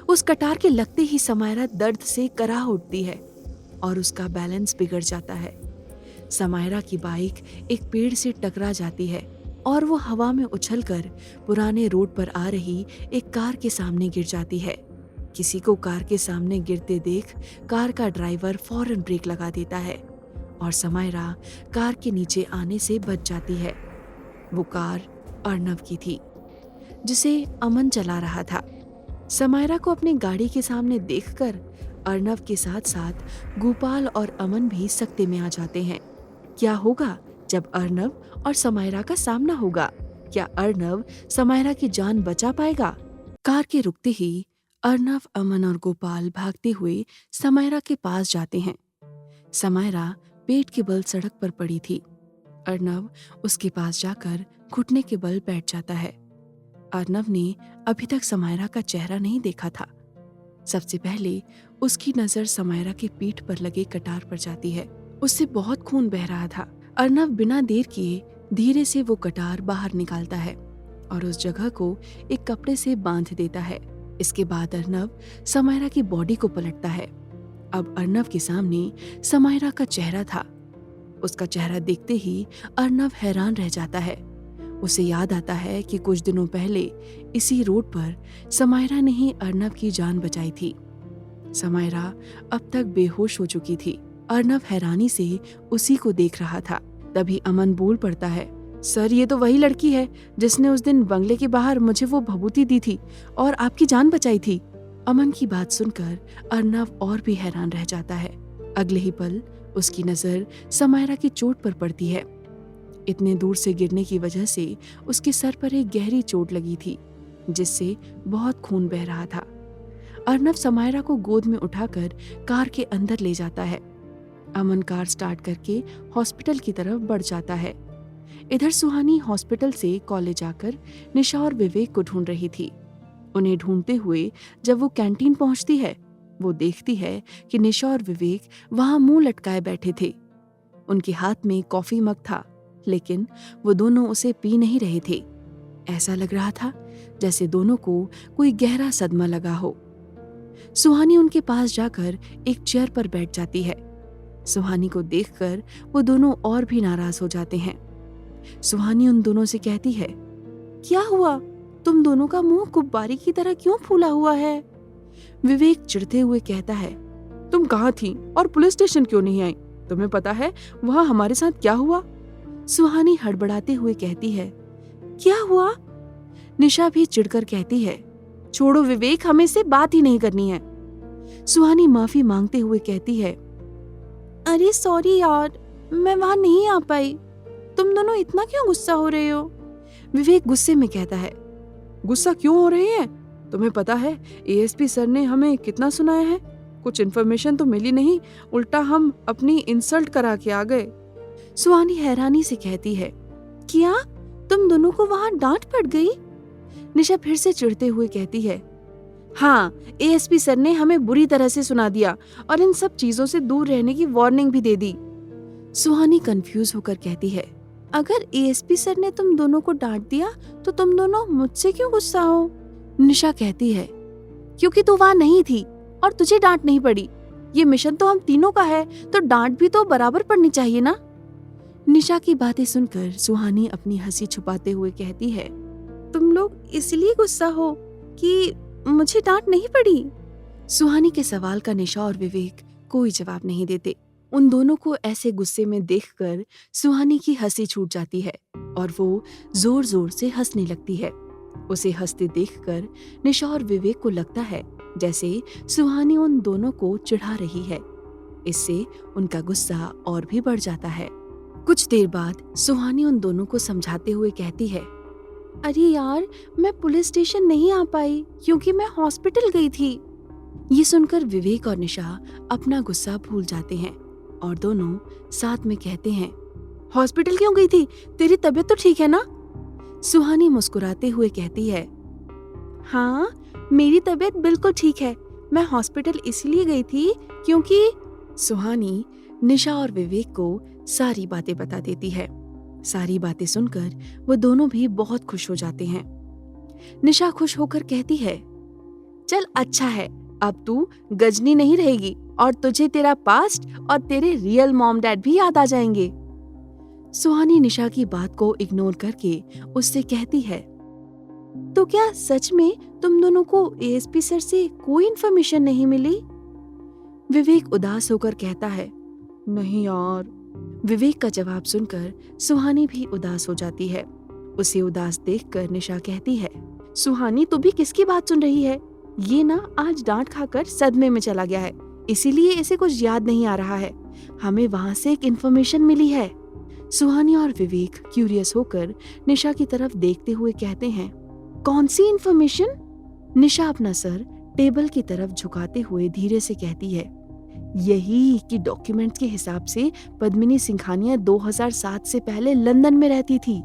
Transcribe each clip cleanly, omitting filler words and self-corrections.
उस कटार के लगते ही समायरा दर्द से कराह उठती है और उसका बैलेंस बिगड़ जाता है। समायरा की बाइक एक पेड़ से टकरा जाती है और वो हवा में उछलकर पुराने रोड पर आ रही एक कार के सामने गिर जाती है। किसी को कार के सामने गिरते देख कार का ड्राइवर फौरन ब्रेक लगा देता है और समायरा कार के नीचे आने से बच जाती है। वो कार अर्नव की थी, जिसे अमन चला रहा था। समायरा को अपनी गाड़ी के सामने देखकर अर्नव के साथ साथ गोपाल और अमन भी सकते में आ जाते हैं। क्या होगा जब अर्नव और समायरा का सामना होगा? क्या अर्नव समायरा की जान बचा पाएगा? कार के रुकते ही अर्नव, अमन और गोपाल भागते हुए समायरा के पास जाते हैं। समायरा पेट के बल सड़क पर पड़ी थी। अर्नव उसके पास जाकर घुटने के बल बैठ जाता है। अर्नव ने अभी तक समायरा का चेहरा नहीं देखा था। सबसे पहले उसकी नजर समायरा के पीठ पर लगे कटार पर जाती है। उससे बहुत खून बह रहा था। अर्नव बिना देर किए धीरे से वो कटार बाहर निकालता है और उस जगह को एक कपड़े से बांध देता है। इसके बाद अर्नव समायरा की बॉडी को पलटता है। अब अर्नव के सामने समायरा का चेहरा था। उसका चेहरा देखते ही अर्नव हैरान रह जाता है। उसे याद आता है कि कुछ दिनों पहले इसी रोड पर समायरा ने ही अर्नव की जान बचाई थी। समायरा अब तक बेहोश हो चुकी थी। अर्नव हैरानी से उसी को देख रहा था। तभी अमन बोल पड़ता है, सर ये तो वही लड़की है जिसने उस दिन बंगले के बाहर मुझे वो भभूति दी थी और आपकी जान बचाई थी। अमन की बात सुनकर अर्नव और भी हैरान रह जाता है। अगले ही पल उसकी नजर समायरा की चोट पर पड़ती है। इतने दूर से गिरने की वजह से उसके सर पर एक गहरी चोट लगी थी, जिससे बहुत खून बह रहा था। अर्नव समायरा को गोद में उठाकर कार के अंदर ले जाता है। अमन कार स्टार्ट करके हॉस्पिटल की तरफ बढ़ जाता है। इधर सुहानी हॉस्पिटल से कॉलेज आकर निशा और विवेक को ढूंढ रही थी। उन्हें ढूंढते हुए जब वो कैंटीन पहुंचती है, वो देखती है कि निशा और विवेक वहां मुंह लटकाए बैठे थे। उनके हाथ में कॉफी मग था, लेकिन वो दोनों उसे पी नहीं रहे थे। ऐसा लग रहा था जैसे दोनों को कोई गहरा सदमा लगा हो। सुहानी उनके पास जाकर एक चेयर पर बैठ जाती है। सुहानी को देखकर वो दोनों और भी नाराज हो जाते हैं। सुहानी उन दोनों से कहती है, क्या हुआ? तुम दोनों का मुंह गुब्बारे की तरह क्यों फूला हुआ है? विवेक चिढ़ते हुए कहता है, तुम कहाँ थी और पुलिस स्टेशन क्यों नहीं आई? तुम्हें पता है वहां हमारे साथ क्या हुआ? सुहानी हड़बड़ाते हुए कहती है, क्या हुआ? निशा भी चिढ़कर कहती है, छोड़ो विवेक, हमें से बात ही नहीं करनी है। सुहानी माफी मांगते हुए कहती है, अरे सॉरी यार, मैं वहां नहीं आ पाई। तुम दोनों इतना क्यों गुस्सा हो रहे हो? विवेक गुस्से में कहता है, गुस्सा क्यों हो रहे हैं? तुम्हें पता है एएसपी सर ने हमें कितना सुनाया है? कुछ इन्फॉर्मेशन तो मिली नहीं, उल्टा हम अपनी इंसल्ट करा के आ गए। सुहानी हैरानी से कहती है, क्या तुम दोनों को वहां डांट पड़ गई? निशा फिर से चिढ़ते हुए कहती है, हाँ, एएसपी सर ने हमें बुरी तरह से सुना दिया और इन सब चीजों से दूर रहने की वार्निंग भी दे दी। सुहानी कंफ्यूज होकर कहती है, अगर एएसपी सर ने तुम दोनों को डांट दिया तो तुम दोनों मुझसे क्यों गुस्सा हो? निशा कहती है, क्योंकि तू वहां नहीं थी और तुझे डांट नहीं पड़ी। ये मिशन तो हम तीनों का है, तो डांट भी तो बराबर पड़नी चाहिए ना। निशा की बातें सुनकर सुहानी अपनी हंसी छुपाते हुए कहती है, तुम लोग इसलिए गुस्सा हो कि मुझे डांट नहीं पड़ी? सुहानी के सवाल का निशा और विवेक कोई जवाब नहीं देते। उन दोनों को ऐसे गुस्से में देखकर सुहानी की हंसी छूट जाती है और वो जोर जोर से हंसने लगती है। उसे हंसते देखकर निशा और विवेक को लगता है जैसे सुहानी उन दोनों को चिढ़ा रही है। इससे उनका गुस्सा और भी बढ़ जाता है। कुछ देर बाद सुहानी उन दोनों को समझाते हुए कहती है, अरे यार, मैं पुलिस स्टेशन नहीं आ पाई क्योंकि मैं हॉस्पिटल गई थी। ये सुनकर विवेक और निशा अपना गुस्सा भूल जाते हैं और दोनों साथ में कहते हैं, हॉस्पिटल क्यों गई थी? तेरी तबीयत तो ठीक है ना? सुहानी मुस्कुराते हुए कहती है, हाँ, मेरी तबीयत बिल्कुल ठीक है। मैं हॉस्पिटल इसलिए गई थी क्योंकि सुहानी निशा और विवेक को सारी बातें बता देती है। सारी बातें सुनकर वो दोनों भी बहुत खुश हो जाते हैं। निशा खुश होकर कहती है, चल अच्छा है, अब तू गजनी नहीं रहेगी और तुझे तेरा पास्ट और तेरे रियल मॉम डैड भी याद आ जाएंगे। सुहानी निशा की बात को इग्नोर करके उससे कहती है, तो क्या सच में तुम दोनों को एएसपी सर से कोई इन्फॉर्मेशन नहीं मिली? विवेक उदास होकर कहता है, नहीं यार। विवेक का जवाब सुनकर सुहानी भी उदास हो जाती है। उसे उदास देखकर निशा कहती है, सुहानी तू भी किसकी बात सुन रही है? ये ना आज डांट खाकर सदमे में चला गया है, इसीलिए इसे कुछ याद नहीं आ रहा है। हमें वहां से एक इन्फॉर्मेशन मिली है। सुहानी और विवेक क्यूरियस होकर निशा की तरफ देखते हुए कहते हैं, कौन सी इन्फॉर्मेशन? निशा अपना सर टेबल की तरफ झुकाते हुए धीरे से कहती है, यही कि डॉक्यूमेंट्स के हिसाब से पद्मिनी सिंघानिया 2007 से पहले लंदन में रहती थी।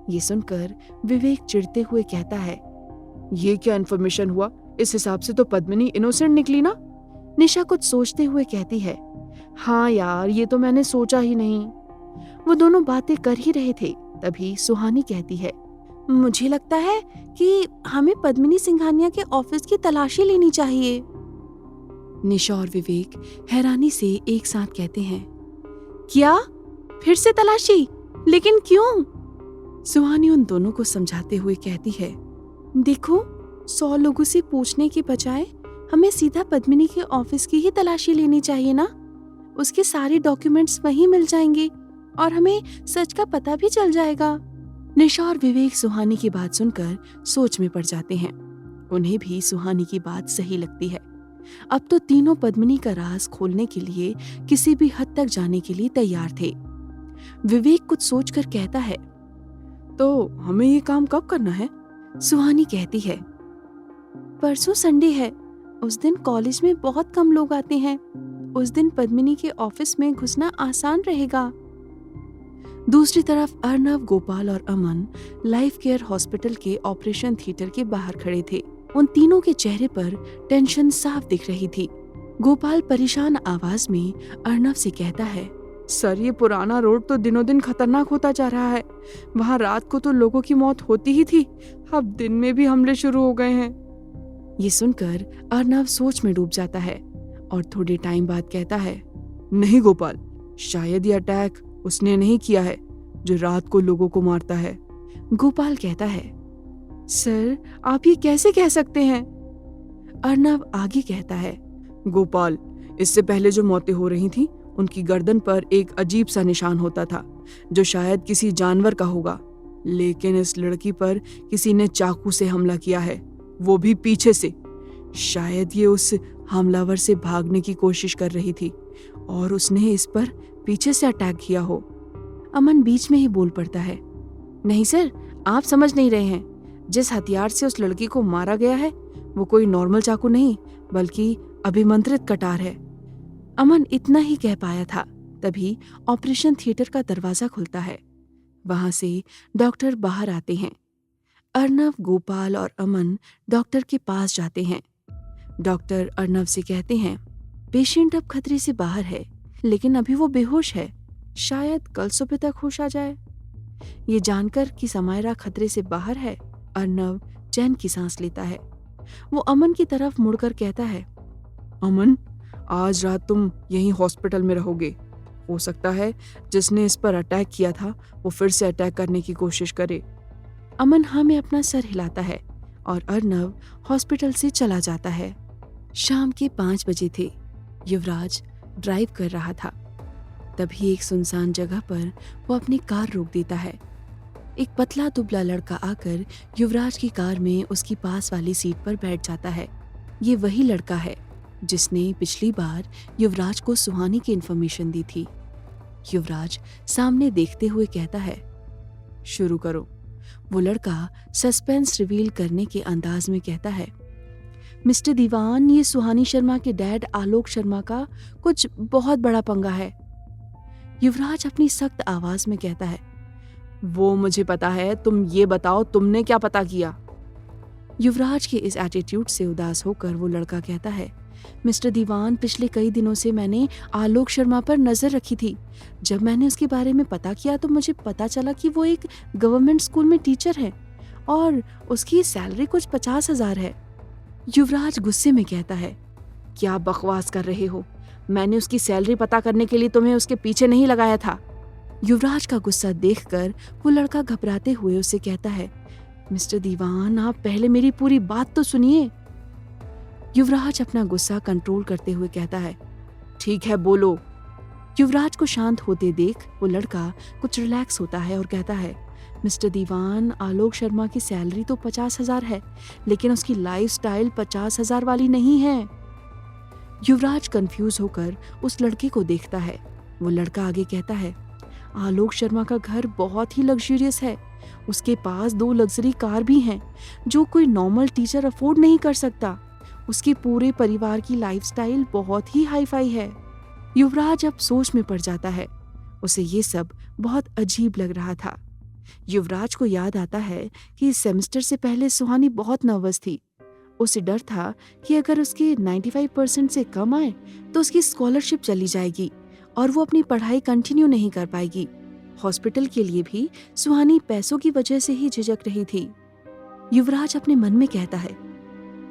ये सुनकर विवेक चिढ़ते हुए कहता है, ये क्या इन्फॉर्मेशन हुआ? इस हिसाब से तो पद्मिनी इनोसेंट निकली ना? निशा कुछ सोचते हुए कहती है, हाँ यार, ये तो मैंने सोचा ही नहीं। वो दोनों बातें कर ही रहे थे, तभी सुहानी कहती है, मुझे लगता है कि हमें पद्मिनी सिंघानिया के ऑफिस की तलाशी लेनी चाहिए। निशा और विवेक हैरानी से एक साथ कहते हैं, क्या? फिर से तलाशी? लेकिन क्यों? सुहानी उन दोनों को समझाते हुए कहती है, देखो, 100 लोगों से पूछने के बजाय हमें सीधा पद्मिनी के ऑफिस की ही तलाशी लेनी चाहिए ना। उसके सारे डॉक्यूमेंट्स वहीं मिल जाएंगे और हमें सच का पता भी चल जाएगा। निशा और विवेक सुहानी की बात सुनकर सोच में पड़ जाते हैं। उन्हें भी सुहानी की बात सही लगती है। अब तो तीनों पद्मिनी का राज खोलने के लिए किसी भी हद तक जाने के लिए तैयार थे। विवेक कुछ सोचकर कहता है, तो हमें ये काम कब करना है? सुहानी कहती है, परसों संडे है, उस दिन कॉलेज में बहुत कम लोग आते हैं। उस दिन पद्मिनी के ऑफिस में घुसना आसान रहेगा। दूसरी तरफ अर्नव, गोपाल और अमन लाइफ केयर हॉस्पिटल के ऑपरेशन थिएटर के बाहर खड़े थे। उन तीनों के चेहरे पर टेंशन साफ दिख रही थी। गोपाल परेशान आवाज में अर्नव से कहता है, सर, ये पुराना रोड तो दिनों दिन खतरनाक होता जा रहा है। वहाँ रात को तो लोगों की मौत होती ही थी, अब दिन में भी हमले शुरू हो गए हैं। ये सुनकर अर्नव सोच में डूब जाता है और थोड़े टाइम बाद कहता है, नहीं गोपाल, शायद ये अटैक उसने नहीं किया है जो रात को लोगों को मारता है। गोपाल कहता है, सर, आप ये कैसे कह सकते हैं? अर्नव आगे कहता है, गोपाल, इससे पहले जो मौतें हो रही थीं, उनकी गर्दन पर एक अजीब सा निशान होता था जो शायद किसी जानवर का होगा, लेकिन इस लड़की पर किसी ने चाकू से हमला किया है, वो भी पीछे से। शायद ये उस हमलावर से भागने की कोशिश कर रही थी और उसने इस पर पीछे से अटैक किया हो। अमन बीच में ही बोल पड़ता है, नहीं सर, आप समझ नहीं रहे हैं। जिस हथियार से उस लड़की को मारा गया है वो कोई नॉर्मल चाकू नहीं, बल्कि अभिमंत्रित कटार है। अमन इतना ही कह पाया था, तभी ऑपरेशन थिएटर का दरवाजा खुलता है। वहां से डॉक्टर बाहर आते हैं। अर्नव, गोपाल और अमन डॉक्टर के पास जाते हैं। डॉक्टर अर्नव से कहते हैं, पेशेंट अब खतरे से बाहर है, लेकिन अभी वो बेहोश है, शायद कल सुबह तक होश आ जाए। ये जानकर कि समायरा खतरे से बाहर है, अर्नव चैन की सांस लेता है। वो अमन की तरफ मुड़कर कहता है, अमन, आज रात तुम यहीं हॉस्पिटल में रहोगे। हो सकता है जिसने इस पर अटैक किया था वो फिर से अटैक करने की कोशिश करे। अमन हाँ में अपना सर हिलाता है और अर्नव हॉस्पिटल से चला जाता है। शाम के 5 बजे थे। युवराज ड्राइव कर रहा था। तभी एक सुनसान जगह पर वो अपनी कार रोक देता है। एक पतला दुबला लड़का आकर युवराज की कार में उसकी पास वाली सीट पर बैठ जाता है। ये वही लड़का है जिसने पिछली बार युवराज को सुहानी की इन्फॉर्मेशन दी थी। युवराज सामने देखते हुए कहता है, शुरू करो। वो लड़का सस्पेंस रिवील करने के अंदाज में कहता है, मिस्टर दीवान, ये सुहानी शर्मा के डैड आलोक शर्मा का कुछ बहुत बड़ा पंगा है। युवराज अपनी सख्त आवाज में कहता है, वो मुझे पता है, तुम ये बताओ तुमने क्या पता किया। युवराज के इस एटीट्यूड से उदास होकर वो लड़का कहता है, मिस्टर दीवान, पिछले कई दिनों से मैंने आलोक शर्मा पर नजर रखी थी। जब मैंने उसके बारे में पता किया तो मुझे पता चला कि वो एक गवर्नमेंट स्कूल में टीचर है और उसकी सैलरी कुछ 50,000 है। युवराज गुस्से में कहता है, क्या बकवास कर रहे हो? मैंने उसकी सैलरी पता करने के लिए तुम्हें उसके पीछे नहीं लगाया था। युवराज का गुस्सा देखकर वो लड़का घबराते हुए उसे कहता है, मिस्टर दीवान, आप पहले मेरी पूरी बात तो सुनिए। युवराज अपना गुस्सा कंट्रोल करते हुए कहता है, ठीक है, बोलो। युवराज को शांत होते देख वो लड़का कुछ रिलैक्स होता है और कहता है, मिस्टर दीवान, आलोक शर्मा की सैलरी तो 50,000 है, लेकिन उसकी लाइफस्टाइल 50,000 वाली नहीं है। युवराज कंफ्यूज होकर उस लड़के को देखता है। वो लड़का आगे कहता है, आलोक शर्मा का घर बहुत ही लग्जरियस है। उसके पास 2 लग्जरी कार भी हैं, जो कोई नॉर्मल टीचर अफोर्ड नहीं कर सकता। उसके पूरे परिवार की लाइफस्टाइल बहुत ही हाई फाई है। युवराज अब सोच में पड़ जाता है। उसे ये सब बहुत अजीब लग रहा था। युवराज को याद आता है कि इस सेमेस्टर से पहले सुहानी बहुत नर्वस थी। उसे डर था कि अगर उसके 95% से कम आए तो उसकी स्कॉलरशिप चली जाएगी और वो अपनी पढ़ाई कंटिन्यू नहीं कर पाएगी। हॉस्पिटल के लिए भी सुहानी पैसों की वजह से ही झिझक रही थी। युवराज अपने मन में कहता है,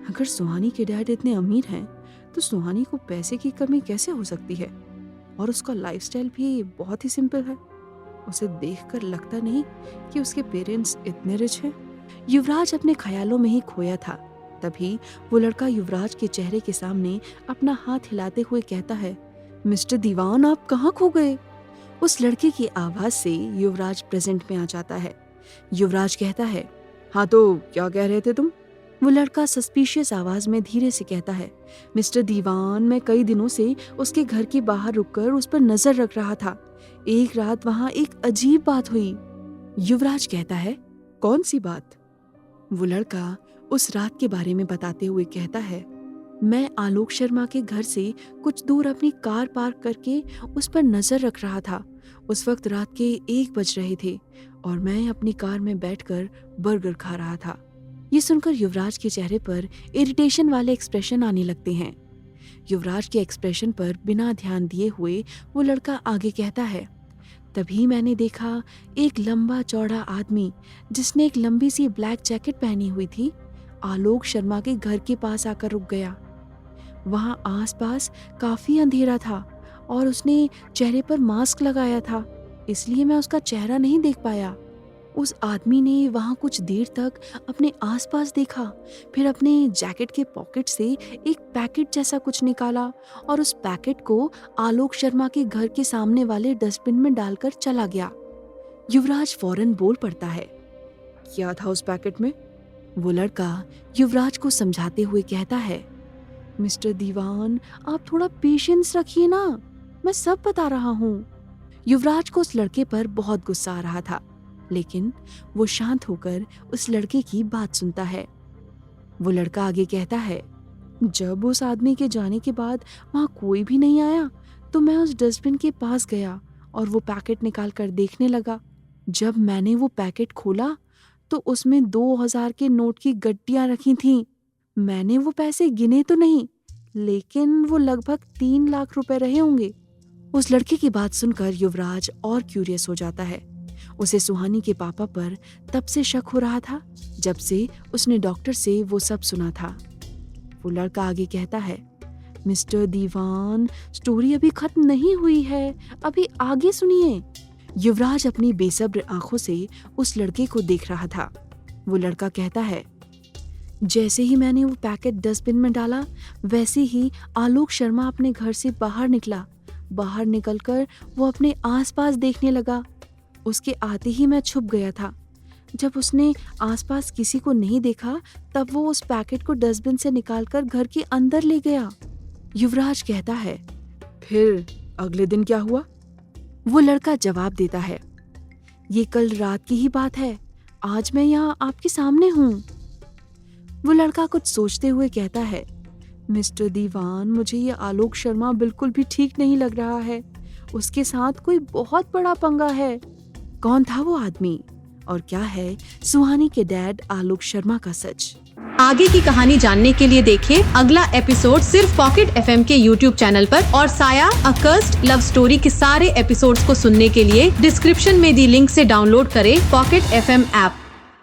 अगर सुहानी के डैड इतने अमीर हैं तो सुहानी को पैसे की कमी कैसे हो सकती है? और उसका लाइफस्टाइल भी बहुत ही सिंपल है। उसे देखकर लगता नहीं कि उसके पेरेंट्स इतने रिच हैं। युवराज अपने ख्यालों में ही खोया था। तभी वो लड़का युवराज के चेहरे के सामने अपना हाथ हिलाते हुए कहता है, मिस्टर दीवान, आप कहाँ खो गए? उस लड़के की आवाज से युवराज प्रेजेंट में आ जाता है। युवराज कहता है, हाँ तो क्या कह रहे थे तुम? वो लड़का सस्पिशियस आवाज में धीरे से कहता है, मिस्टर दीवान, मैं कई दिनों से उसके घर के बाहर रुककर उस पर नजर रख रहा था। एक रात वहां एक अजीब बात हुई। युवराज कहता है, कौन सी बात? वो लड़का उस रात के बारे में बताते हुए कहता है, मैं आलोक शर्मा के घर से कुछ दूर अपनी कार पार्क करके उस पर नजर रख रहा था। उस वक्त रात के 1 बज रहे थे और मैं अपनी कार में बैठकर बर्गर खा रहा था। ये सुनकर युवराज के चेहरे पर इरिटेशन वाले एक्सप्रेशन आने लगते हैं। युवराज के एक्सप्रेशन पर बिना ध्यान दिए हुए वो लड़का आगे कहता है, तभी मैंने देखा एक लंबा चौड़ा आदमी जिसने एक लंबी सी ब्लैक जैकेट पहनी हुई थी, आलोक शर्मा के घर के पास आकर रुक गया। वहां आसपास काफी अंधेरा था और उसने चेहरे पर मास्क लगाया था, इसलिए मैं उसका चेहरा नहीं देख पाया। उस आदमी ने वहां कुछ देर तक अपने आसपास देखा, फिर अपने जैकेट के पॉकेट से एक पैकेट जैसा कुछ निकाला और उस पैकेट को आलोक शर्मा के घर के सामने वाले डस्टबिन में डालकर चला गया। युवराज फौरन बोल पड़ता है, क्या था उस पैकेट में? वो लड़का युवराज को समझाते हुए कहता है, मिस्टर दीवान, आप थोड़ा पेशेंस रखिए ना, मैं सब बता रहा हूँ। युवराज को उस लड़के पर बहुत गुस्सा आ रहा था, लेकिन वो शांत होकर उस लड़के की बात सुनता है। वो लड़का आगे कहता है, जब उस आदमी के जाने के बाद वहां कोई भी नहीं आया तो मैं उस डस्टबिन के पास गया और वो पैकेट निकाल कर देखने लगा। जब मैंने वो पैकेट खोला तो उसमें 2000 के नोट की गड्डियां रखी थीं। मैंने वो पैसे गिने तो नहीं, लेकिन वो लगभग 3 लाख रुपए रहे होंगे। उस लड़के की बात सुनकर युवराज और क्यूरियस हो जाता है। उसे सुहानी के पापा पर तब से शक हो रहा था जब से उसने डॉक्टर से वो सब सुना था। वो लड़का आगे कहता है, मिस्टर दीवान, स्टोरी अभी खत्म नहीं हुई है, अभी आगे सुनिए। युवराज अपनी बेसब्र आंखों से उस लड़के को देख रहा था। वो लड़का कहता है, जैसे ही मैंने वो पैकेट डस्टबिन में डाला वैसे ही आलोक शर्मा अपने घर से बाहर निकला। बाहर निकलकर वो अपने आसपास देखने लगा। उसके आते ही मैं छुप गया था। जब उसने आसपास किसी को नहीं देखा तब वो उस पैकेट को डस्टबिन से निकालकर घर के अंदर ले गया। युवराज कहता है, फिर अगले दिन क्या हुआ? वो लड़का जवाब देता है, ये कल रात की ही बात है, आज मैं यहाँ आपके सामने हूँ। वो लड़का कुछ सोचते हुए कहता है, मिस्टर दीवान, मुझे ये आलोक शर्मा बिल्कुल भी ठीक नहीं लग रहा है। उसके साथ कोई बहुत बड़ा पंगा है। कौन था वो आदमी और क्या है सुहानी के डैड आलोक शर्मा का सच? आगे की कहानी जानने के लिए देखिए अगला एपिसोड सिर्फ पॉकेट एफएम के यूट्यूब चैनल पर, और साया अ कर्स्ड लव स्टोरी के सारे एपिसोड्स को सुनने के लिए डिस्क्रिप्शन में दी लिंक से डाउनलोड करें पॉकेट एफएम ऐप।